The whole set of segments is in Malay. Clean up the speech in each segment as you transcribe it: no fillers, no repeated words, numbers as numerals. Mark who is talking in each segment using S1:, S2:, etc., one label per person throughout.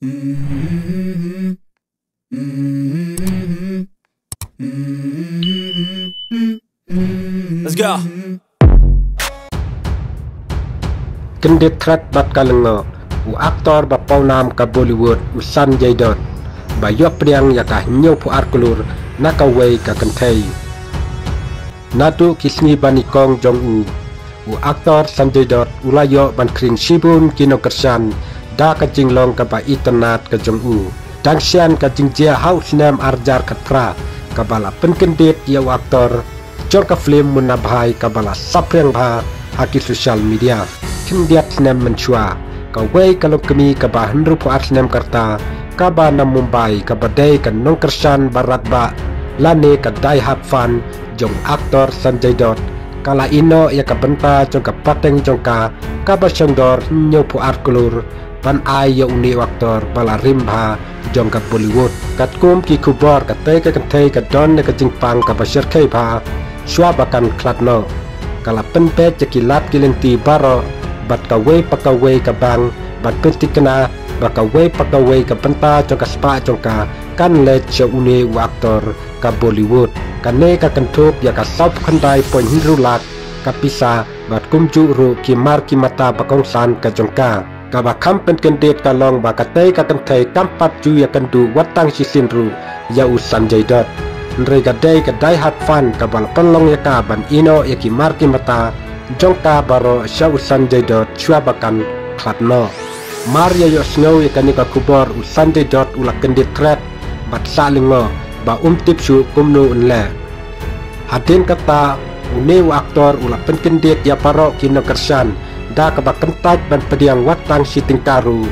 S1: Let's go.
S2: Kendit threat bat kalengo u aktor ba paunam ka Bollywood u Sanjay Dutt ba yo priang ya ka nyu pu arkulur nakaway ka kanthai natu kisni banikong jong u aktor Sanjay Dutt ulayo ban kring sibun kino kersan da ka jinglong ka ba internet ka jong dangsian ka jingjia house name arjar katra ka bala penkendit ya aktor jor ka film munabhai ka bala sapreng bha haki social media kendiat nem menchua ka wei kalau kami ka ba hendru pu nem karta ka ba na Mumbai ka badai ka nong kersan barat ba lane ka dai hap fan jong aktor Sanjay Dutt kala ino ya ka benta jong ka pateng jong ka ba syangdor nyo pu arkulur ban ai ya uni aktor bala rimba jong ka Bollywood kat kum ki kubor ka te ka kanthai ka don ka jingpang ka ba serkai ba shwa bakan klatno kala penpe cekilat kilenti baro bat kawai pakawai ka bang bat pentikna bakawai pakawai ka penta jong ka spa jong ka kan le che uni aktor ka Bollywood kane ka kanthuk ya ka sop khandai poin hinrulat ka pisa bat kumju ru ki mar ki mata bakong san ka jong ka ba kham pen kendit ka long ba ka te ka kanthai kampat ju ya kandu watang sisin ru ya u Sanjay Dutt nrei ka dai hat fan ka bal panlong ya ka ban ino ya ki mar ki mata jong ka baro sha u Sanjay Dutt chua bakan khatno Maria yo snow ya kani ka kubor u Sanjay Dutt ula kendit threat bat salingo ba tip su kumnu unle hadin kata une aktor ula penkendit ya paro kino kersan da ka ba kentaj ban pediang watang siting karu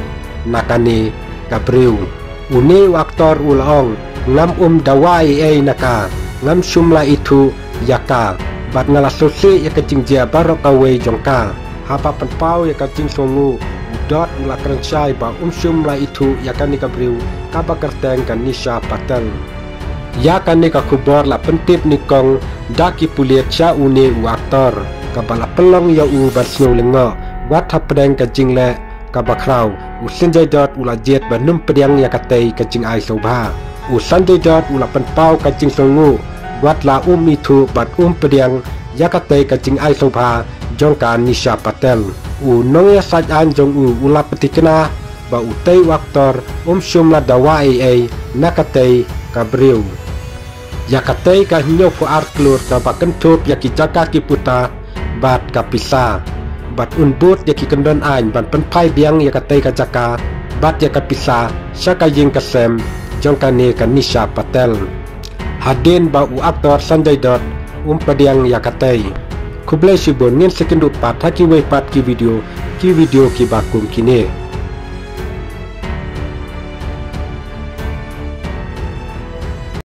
S2: nakani kabriu une aktor ulaong ngam dawai naka ngam sumla itu yaka bat ngala sosi ya kecing jia baro kawai jongka hapa penpau ya kecing songu dot ula kerensai ba sumla itu ya kan kabriu ka ba kerteng kan Nisha Patel ya kan ka kubor la pentip nikong daki puliat cha une aktor ka bala pelong ya bat snow lengo wat hapdeng ka jingle ka bakrau u Sanjay Dutt ula jet ba num pediang ya katei ka jing ai sobha u Sanjay Dutt ula penpau ka jing songu wat la itu bat pediang ya katei ka jing ai sobha jongka Nisha Patel u nong ya sajan jong ula petikna ba u tei aktor sum la dawai nakatei ka briu ya katei ka nyo pu arklur ka ba kentup ya ki jaka ki puta bat ka pisa bat unbut ya ki kendon ain ban penpai biang ya katei ka jaka bat ya ka pisa syaka ying kasem jongka ni ka Nisha Patel hadin ba u aktor Sanjay Dutt pediang ya katei kublai sibon ngin sekendu pat haki wei pat ki video ki bakum kini